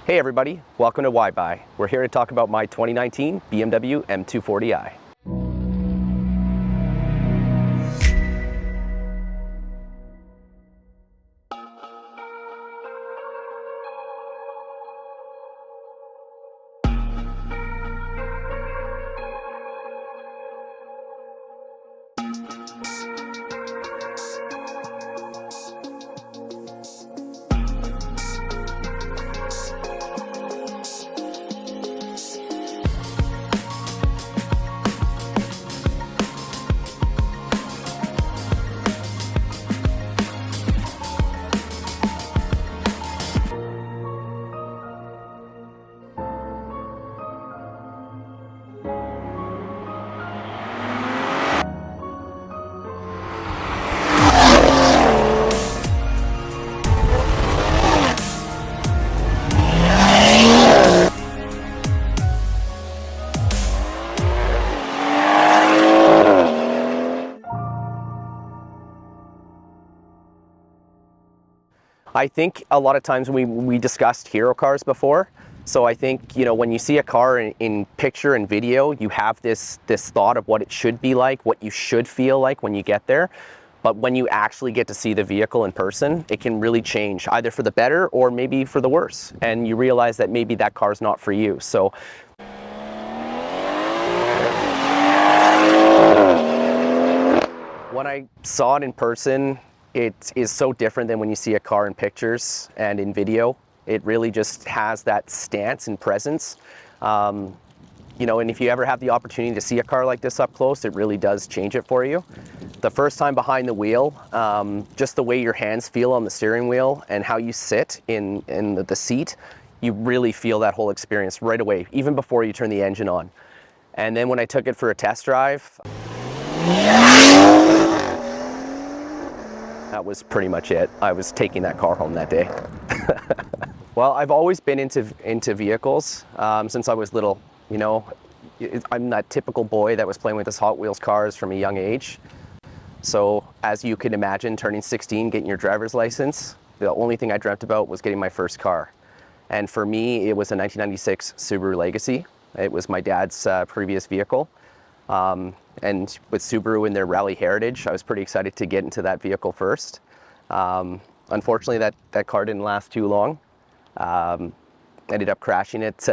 Hey everybody, welcome to WhyBuy. We're here to talk about my 2019 BMW M240i. I think a lot of times we discussed hero cars before. So I think, when you see a car in picture and video, you have this thought of what it should be like, what you should feel like when you get there. But when you actually get to see the vehicle in person, it can really change, either for the better or maybe for the worse. And you realize that maybe that car's not for you. So when I saw it in person, it is so different than when you see a car in pictures and in video. It really just has that stance and presence. And if you ever have the opportunity to see a car like this up close, it really does change it for you. The first time behind the wheel, just the way your hands feel on the steering wheel and how you sit in the seat, you really feel that whole experience right away, even before you turn the engine on. And then when I took it for a test drive, that was pretty much it. I was taking that car home that day. Well, I've always been into vehicles since I was little. I'm that typical boy that was playing with his Hot Wheels cars from a young age. So as you can imagine, turning 16, getting your driver's license, the only thing I dreamt about was getting my first car. And for me, it was a 1996 Subaru Legacy. It was my dad's previous vehicle. And with Subaru and their rally heritage, I was pretty excited to get into that vehicle first. Unfortunately, that car didn't last too long. Ended up crashing it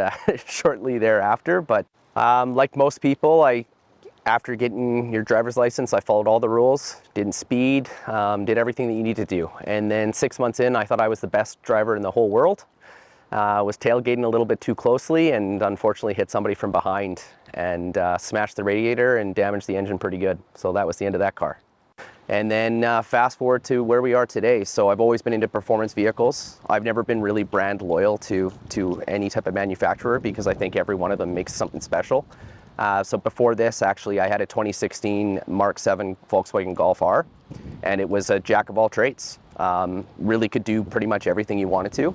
shortly thereafter. But like most people, after getting your driver's license, I followed all the rules, didn't speed, did everything that you need to do. And then 6 months in, I thought I was the best driver in the whole world. Was tailgating a little bit too closely and unfortunately hit somebody from behind and smashed the radiator and damaged the engine pretty good. So that was the end of that car. And then fast forward to where we are today. So I've always been into performance vehicles. I've never been really brand loyal to any type of manufacturer because I think every one of them makes something special. So before this, actually, I had a 2016 Mark 7 Volkswagen Golf R, and it was a jack of all trades. Really could do pretty much everything you wanted to,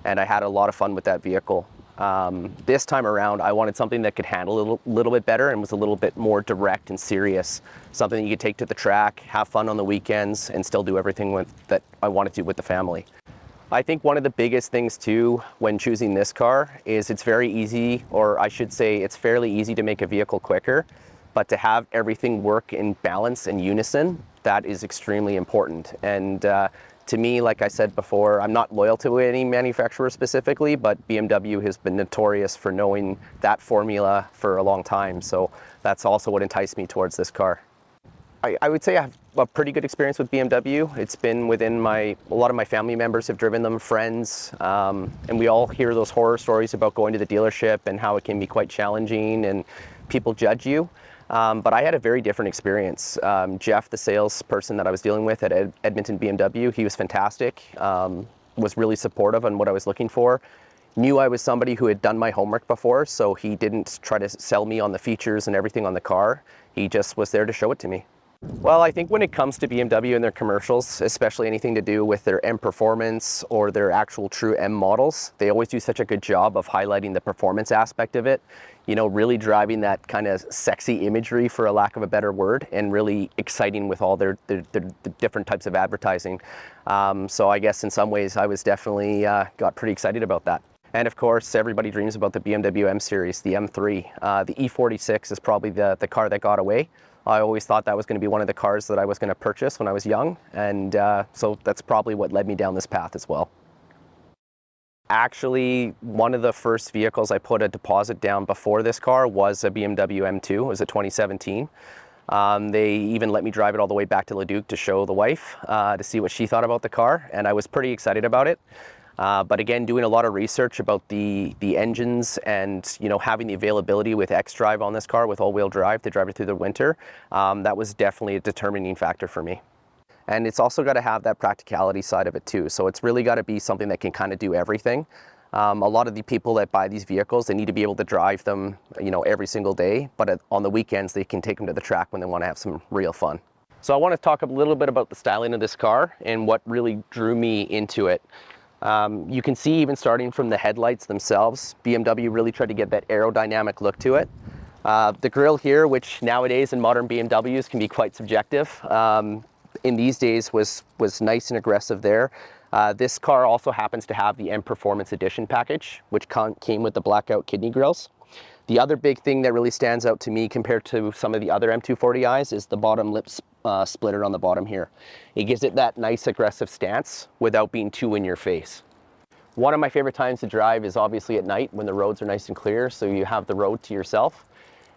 and I had a lot of fun with that vehicle. This time around, I wanted something that could handle a little bit better and was a little bit more direct and serious. Something that you could take to the track, have fun on the weekends, and still do everything that I wanted to with the family. I think one of the biggest things too when choosing this car is it's very easy, or I should say it's fairly easy to make a vehicle quicker, but to have everything work in balance and unison, that is extremely important. And to me, like I said before, I'm not loyal to any manufacturer specifically, but BMW has been notorious for knowing that formula for a long time. So that's also what enticed me towards this car. I would say I have a pretty good experience with BMW. It's been within a lot of my family members have driven them, friends, and we all hear those horror stories about going to the dealership and how it can be quite challenging and people judge you. But I had a very different experience. Jeff, the salesperson that I was dealing with at Edmonton BMW, he was fantastic, was really supportive on what I was looking for. Knew I was somebody who had done my homework before, so he didn't try to sell me on the features and everything on the car. He just was there to show it to me. Well, I think when it comes to BMW and their commercials, especially anything to do with their M Performance or their actual true M models, they always do such a good job of highlighting the performance aspect of it, really driving that kind of sexy imagery, for a lack of a better word, and really exciting with all the different types of advertising. So I guess in some ways I was definitely got pretty excited about that. And of course, everybody dreams about the BMW M series, the M3. The E46 is probably the car that got away. I always thought that was going to be one of the cars that I was going to purchase when I was young, and so that's probably what led me down this path as well. Actually, one of the first vehicles I put a deposit down before this car was a BMW M2. It was a 2017. They even let me drive it all the way back to Leduc to show the wife, to see what she thought about the car, and I was pretty excited about it. But again, doing a lot of research about the engines and, you know, having the availability with xDrive on this car with all-wheel drive to drive it through the winter, that was definitely a determining factor for me. And it's also got to have that practicality side of it too. So it's really got to be something that can kind of do everything. A lot of the people that buy these vehicles, they need to be able to drive them, you know, every single day, but on the weekends they can take them to the track when they want to have some real fun. So I want to talk a little bit about the styling of this car and what really drew me into it. You can see, even starting from the headlights themselves, BMW really tried to get that aerodynamic look to it. The grille here, which nowadays in modern BMWs can be quite subjective, in these days was nice and aggressive there. This car also happens to have the M Performance Edition package, which came with the blackout kidney grills. The other big thing that really stands out to me compared to some of the other M240i's is the bottom lip splitter on the bottom here. It gives it that nice aggressive stance without being too in your face. One of my favorite times to drive is obviously at night when the roads are nice and clear, so you have the road to yourself.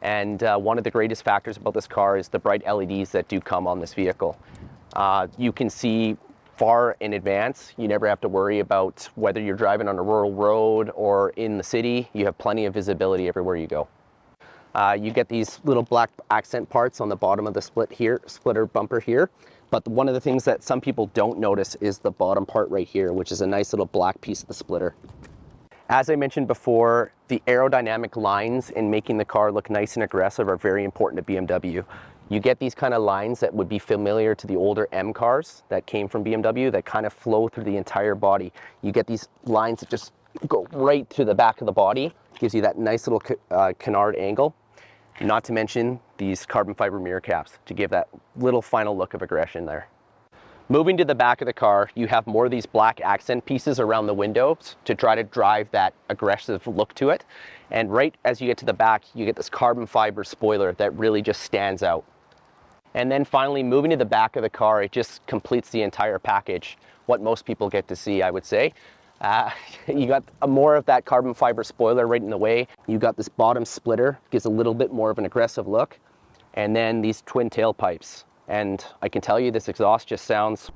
And one of the greatest factors about this car is the bright LEDs that do come on this vehicle. You can see far in advance. You never have to worry about whether you're driving on a rural road or in the city. You have plenty of visibility everywhere you go. You get these little black accent parts on the bottom of the splitter bumper here. But one of the things that some people don't notice is the bottom part right here, which is a nice little black piece of the splitter. As I mentioned before, the aerodynamic lines in making the car look nice and aggressive are very important to BMW. You get these kind of lines that would be familiar to the older M cars that came from BMW that kind of flow through the entire body. You get these lines that just go right to the back of the body. Gives you that nice little canard angle. Not to mention these carbon fiber mirror caps to give that little final look of aggression there. Moving to the back of the car, you have more of these black accent pieces around the windows to try to drive that aggressive look to it. And right as you get to the back, you get this carbon fiber spoiler that really just stands out. And then finally, moving to the back of the car, it just completes the entire package, what most people get to see, I would say. You got more of that carbon fiber spoiler right in the way. You got this bottom splitter, gives a little bit more of an aggressive look. And then these twin tailpipes. And I can tell you this exhaust just sounds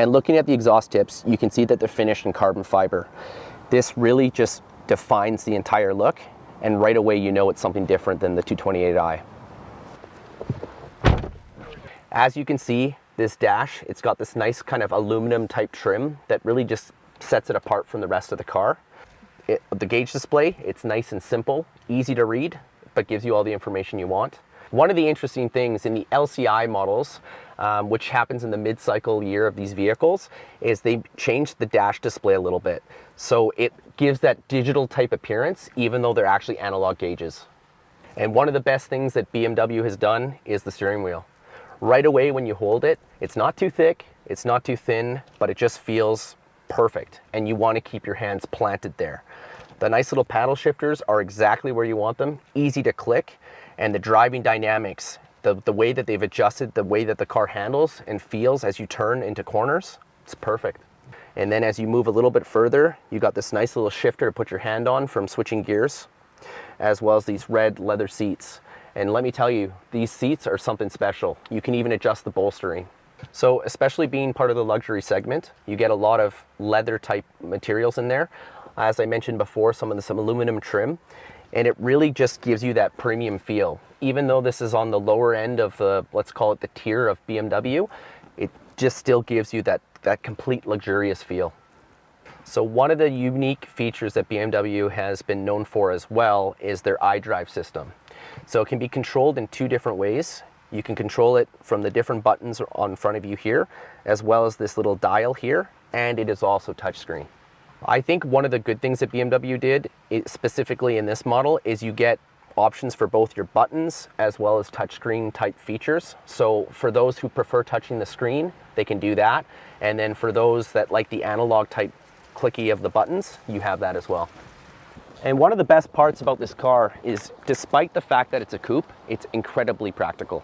And looking at the exhaust tips, you can see that they're finished in carbon fiber. This really just defines the entire look, and right away you know it's something different than the 228i. As you can see, this dash, it's got this nice kind of aluminum type trim that really just sets it apart from the rest of the car. The gauge display, it's nice and simple, easy to read, but gives you all the information you want. One of the interesting things in the LCI models, which happens in the mid-cycle year of these vehicles, is they changed the dash display a little bit. So it gives that digital type appearance, even though they're actually analog gauges. And one of the best things that BMW has done is the steering wheel. Right away when you hold it, it's not too thick, it's not too thin, but it just feels perfect. And you want to keep your hands planted there. The nice little paddle shifters are exactly where you want them, easy to click. And the driving dynamics, the way that they've adjusted, the way that the car handles and feels as you turn into corners, it's perfect. And then as you move a little bit further, you got this nice little shifter to put your hand on from switching gears, as well as these red leather seats. And let me tell you, these seats are something special. You can even adjust the bolstering. So especially being part of the luxury segment, you get a lot of leather type materials in there. As I mentioned before, some aluminum trim. And it really just gives you that premium feel. Even though this is on the lower end of the, let's call it the tier of BMW, it just still gives you that complete luxurious feel. So one of the unique features that BMW has been known for as well is their iDrive system. So it can be controlled in two different ways. You can control it from the different buttons on front of you here, as well as this little dial here, and it is also touchscreen. I think one of the good things that BMW did, specifically in this model, is you get options for both your buttons as well as touchscreen type features. So for those who prefer touching the screen, they can do that. And then for those that like the analog type clicky of the buttons, you have that as well. And one of the best parts about this car is, despite the fact that it's a coupe, it's incredibly practical.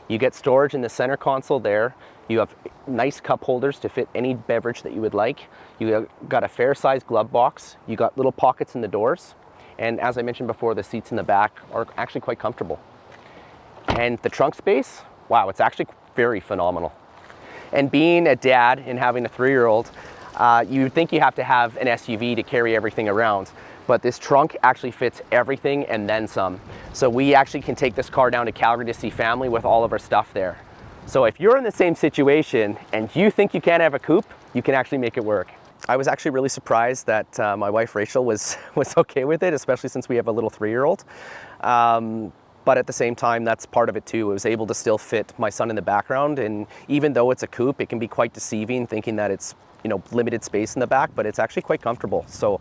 You get storage in the center console there. You have nice cup holders to fit any beverage that you would like. You got a fair sized glove box. You got little pockets in the doors. And as I mentioned before, the seats in the back are actually quite comfortable. And the trunk space, wow, it's actually very phenomenal. And being a dad and having a 3-year-old, you would think you have to have an SUV to carry everything around, but this trunk actually fits everything and then some. So we actually can take this car down to Calgary to see family with all of our stuff there. So if you're in the same situation and you think you can't have a coupe, you can actually make it work. I was actually really surprised that my wife Rachel was okay with it, especially since we have a little 3-year-old. But at the same time, that's part of it too. It was able to still fit my son in the background, and even though it's a coupe, it can be quite deceiving thinking that it's, you know, limited space in the back, but it's actually quite comfortable. So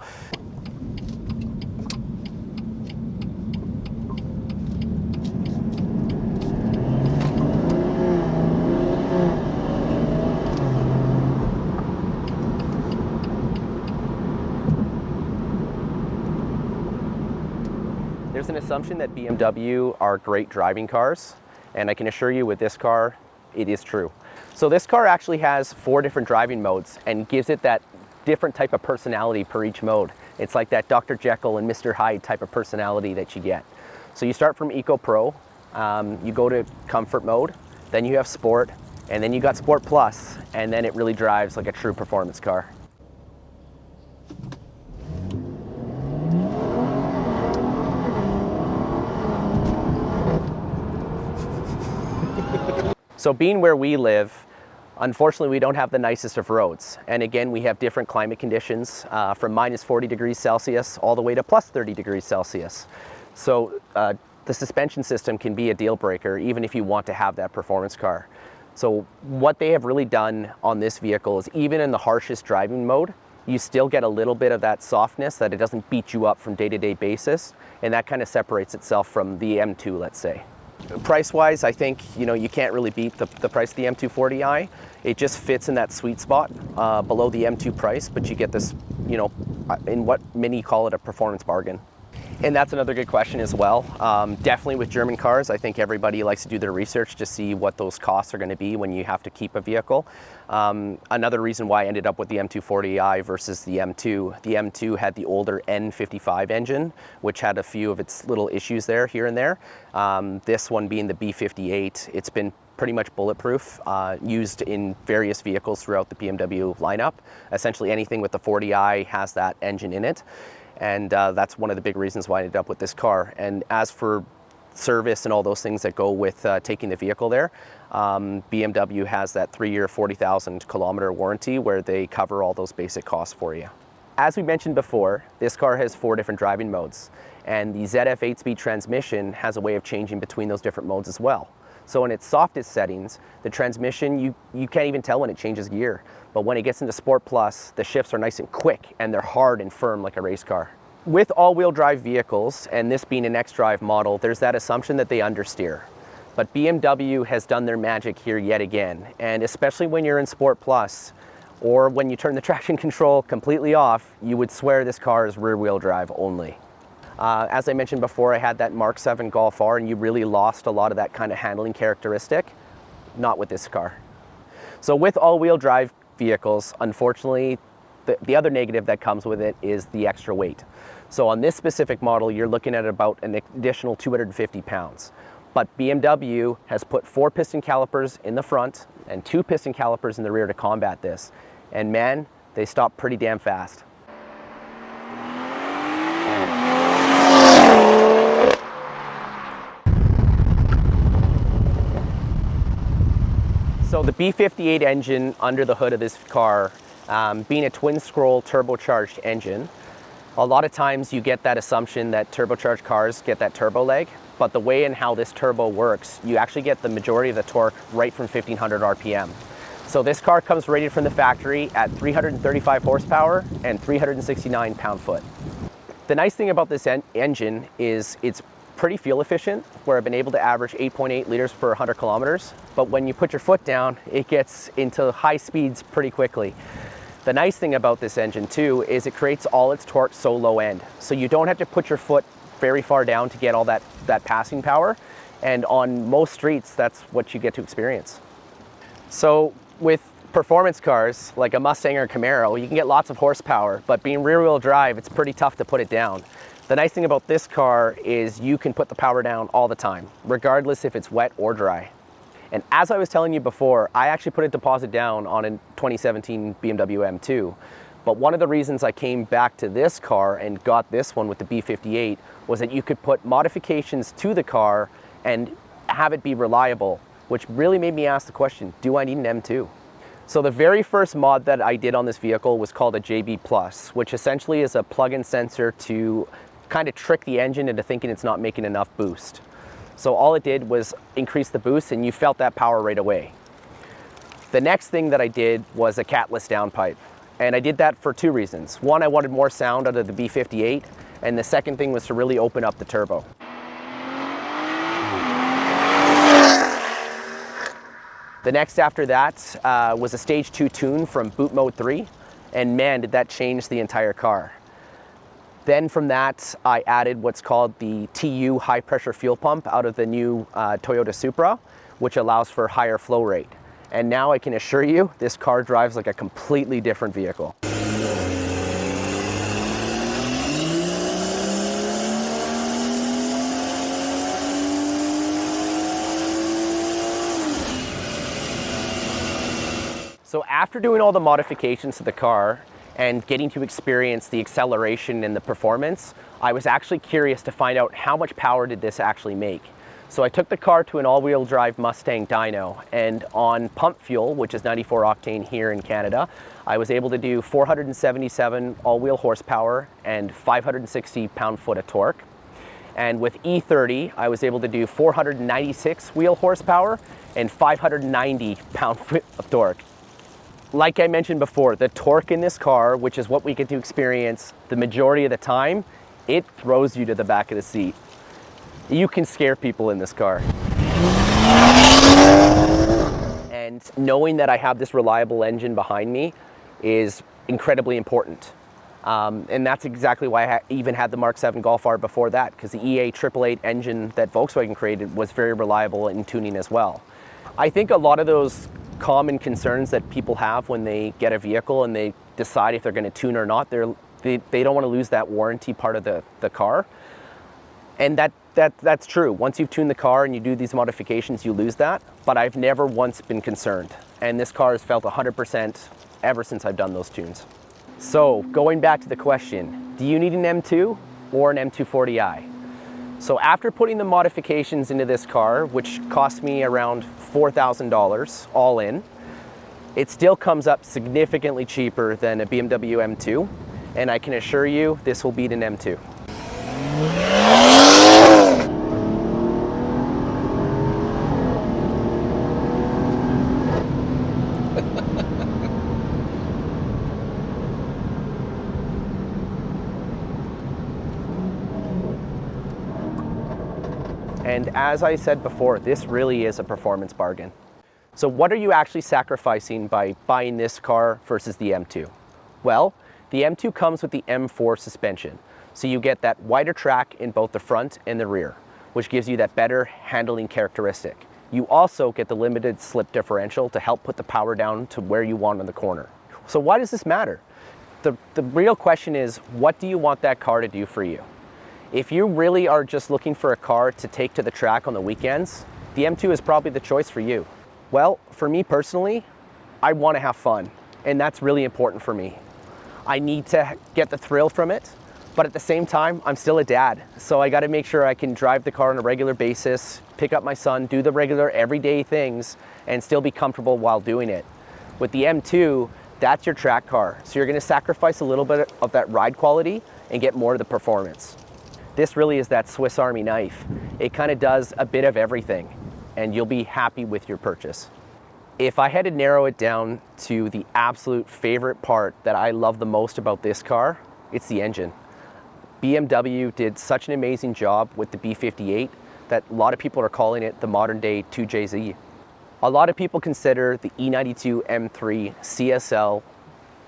there's an assumption that BMW are great driving cars, and I can assure you with this car, it is true. So this car actually has 4 different driving modes and gives it that different type of personality per each mode. It's like that Dr. Jekyll and Mr. Hyde type of personality that you get. So you start from Eco Pro, you go to Comfort mode, then you have Sport, and then you got Sport Plus, and then it really drives like a true performance car. So being where we live, unfortunately we don't have the nicest of roads. And again, we have different climate conditions from minus 40 degrees Celsius all the way to plus 30 degrees Celsius. So the suspension system can be a deal breaker even if you want to have that performance car. So what they have really done on this vehicle is, even in the harshest driving mode, you still get a little bit of that softness, that it doesn't beat you up from day-to-day basis. And that kind of separates itself from the M2, let's say. Price-wise, I think, you know, you can't really beat the price of the M240i. It just fits in that sweet spot below the M2 price, but you get this, you know, in what many call it a performance bargain. And that's another good question as well. Definitely with German cars, I think everybody likes to do their research to see what those costs are going to be when you have to keep a vehicle. Another reason why I ended up with the M240i versus the M2. The M2 had the older N55 engine, which had a few of its little issues there, here and there. This one being the B58, it's been pretty much bulletproof, used in various vehicles throughout the BMW lineup. Essentially anything with the 40i has that engine in it. And that's one of the big reasons why I ended up with this car. And as for service and all those things that go with taking the vehicle there, BMW has that 3-year, 40,000 kilometer warranty where they cover all those basic costs for you. As we mentioned before, this car has 4 different driving modes, and the ZF 8-speed transmission has a way of changing between those different modes as well. So in its softest settings, the transmission, you can't even tell when it changes gear. But when it gets into Sport Plus, the shifts are nice and quick, and they're hard and firm like a race car. With all-wheel drive vehicles, and this being an xDrive model, there's that assumption that they understeer. But BMW has done their magic here yet again, and especially when you're in Sport Plus, or when you turn the traction control completely off, you would swear this car is rear-wheel drive only. As I mentioned before, I had that Mark 7 Golf R, and you really lost a lot of that kind of handling characteristic. Not with this car. So with all-wheel drive vehicles, unfortunately, the other negative that comes with it is the extra weight. So on this specific model, you're looking at about an additional 250 pounds. But BMW has put 4 piston calipers in the front and 2 piston calipers in the rear to combat this. And man, they stop pretty damn fast. So the B58 engine under the hood of this car Being a twin scroll turbocharged engine, a lot of times you get that assumption that turbocharged cars get that turbo lag, but the way and how this turbo works, you actually get the majority of the torque right from 1500 RPM. So this car comes rated from the factory at 335 horsepower and 369 pound-foot. The nice thing about this engine is it's pretty fuel efficient, where I've been able to average 8.8 liters per 100 kilometers, but when you put your foot down, it gets into high speeds pretty quickly. The nice thing about this engine too is it creates all its torque so low end, so you don't have to put your foot very far down to get all that passing power, and on most streets that's what you get to experience. So with performance cars like a Mustang or a Camaro, you can get lots of horsepower, but being rear-wheel drive, it's pretty tough to put it down. The nice thing about this car is you can put the power down all the time, regardless if it's wet or dry. And as I was telling you before, I actually put a deposit down on a 2017 BMW M2. But one of the reasons I came back to this car and got this one with the B58 was that you could put modifications to the car and have it be reliable, which really made me ask the question, do I need an M2? So the very first mod that I did on this vehicle was called a JB Plus, which essentially is a plug-in sensor to kind of trick the engine into thinking it's not making enough boost. So all it did was increase the boost and you felt that power right away. The next thing that I did was a catless downpipe. And I did that for two reasons. One, I wanted more sound out of the B58, and the second thing was to really open up the turbo. The next after that was a stage 2 tune from boot mode 3, and man, did that change the entire car. Then from that, I added what's called the TU high pressure fuel pump out of the new Toyota Supra, which allows for higher flow rate. And now I can assure you, this car drives like a completely different vehicle. So after doing all the modifications to the car, and getting to experience the acceleration and the performance, I was actually curious to find out how much power did this actually make. So I took the car to an all-wheel drive Mustang dyno, and on pump fuel, which is 94 octane here in Canada, I was able to do 477 all-wheel horsepower and 560 pound-foot of torque. And with E30, I was able to do 496 wheel horsepower and 590 pound-foot of torque. Like I mentioned before, the torque in this car, which is what we get to experience the majority of the time, it throws you to the back of the seat. You can scare people in this car. And knowing that I have this reliable engine behind me is incredibly important. And that's exactly why I even had the Mark 7 Golf R before that, because the EA 888 engine that Volkswagen created was very reliable in tuning as well. I think a lot of those common concerns that people have when they get a vehicle and they decide if they're going to tune or not, they don't want to lose that warranty part of the car. And that's true. Once you've tuned the car and you do these modifications, you lose that. But I've never once been concerned. And this car has felt 100% ever since I've done those tunes. So going back to the question, do you need an M2 or an M240i? So after putting the modifications into this car, which cost me around $4,000 all in, it still comes up significantly cheaper than a BMW M2, and I can assure you this will beat an M2. And as I said before, this really is a performance bargain. So what are you actually sacrificing by buying this car versus the M2? Well, the M2 comes with the M4 suspension. So you get that wider track in both the front and the rear, which gives you that better handling characteristic. You also get the limited slip differential to help put the power down to where you want on the corner. So why does this matter? The real question is, what do you want that car to do for you? If you really are just looking for a car to take to the track on the weekends, the M2 is probably the choice for you. Well, for me personally, I want to have fun, and that's really important for me. I need to get the thrill from it, but at the same time, I'm still a dad, so I got to make sure I can drive the car on a regular basis, pick up my son, do the regular everyday things, and still be comfortable while doing it. With the M2, That's your track car. So you're gonna sacrifice a little bit of that ride quality and get more of the performance. This really is that Swiss Army knife. It kind of does a bit of everything, and you'll be happy with your purchase. If I had to narrow it down to the absolute favorite part that I love the most about this car, it's the engine. BMW did such an amazing job with the B58 that a lot of people are calling it the modern day 2JZ. A lot of people consider the E92 M3 CSL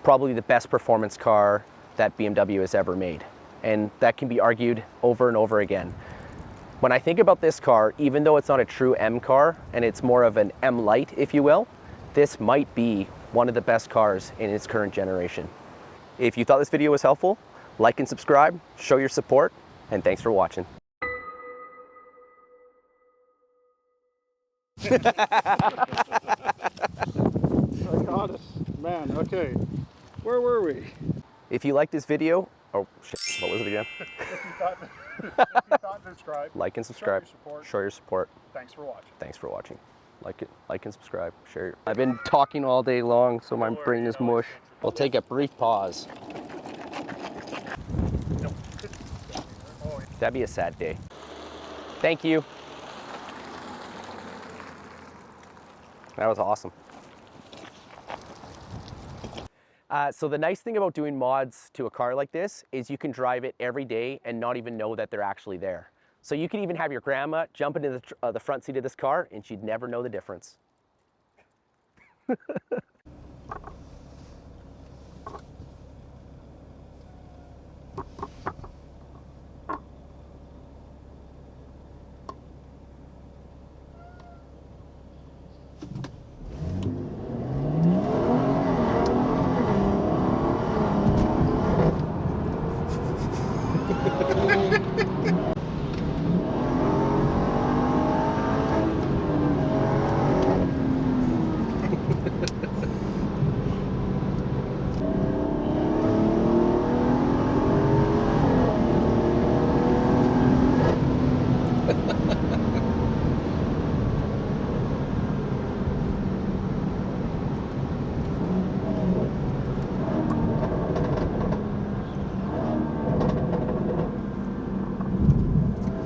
probably the best performance car that BMW has ever made. And that can be argued over and over again. When I think about this car, even though it's not a true M car and it's more of an M Light, if you will, this might be one of the best cars in its current generation. If you thought this video was helpful, like and subscribe, show your support, and thanks for watching. I got it. Man, okay. Where were we? If you like this video, oh shit, what was it again? If you thought subscribe. Like and subscribe. Show your support. Thanks for watching. Thanks for watching. Like and subscribe. Share. I've been talking all day long, so my brain is mush. We'll take a brief pause. That'd be a sad day. Thank you. That was awesome. So the nice thing about doing mods to a car like this is you can drive it every day and not even know that they're actually there. So you can even have your grandma jump into the front seat of this car and she'd never know the difference.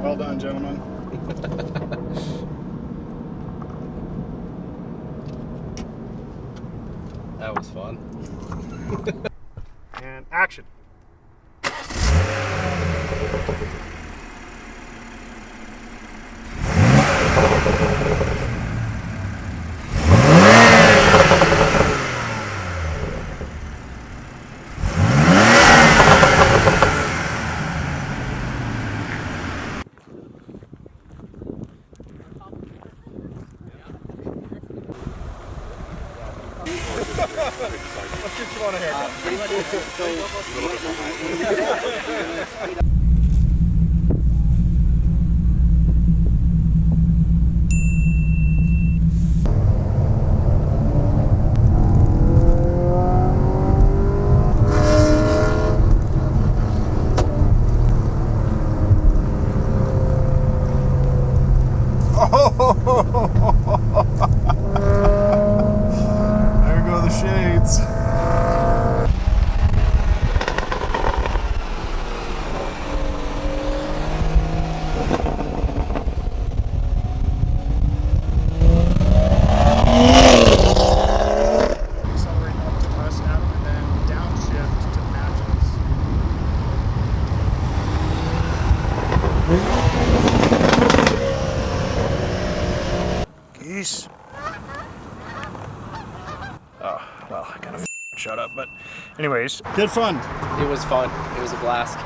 Well done, gentlemen. That was fun. And action. Let's get you on a haircut. There go the shades. Accelerate up to press F and then downshift to matches. Geese. Oh, well, I gotta shut up, but anyways, good fun. It was fun. It was a blast.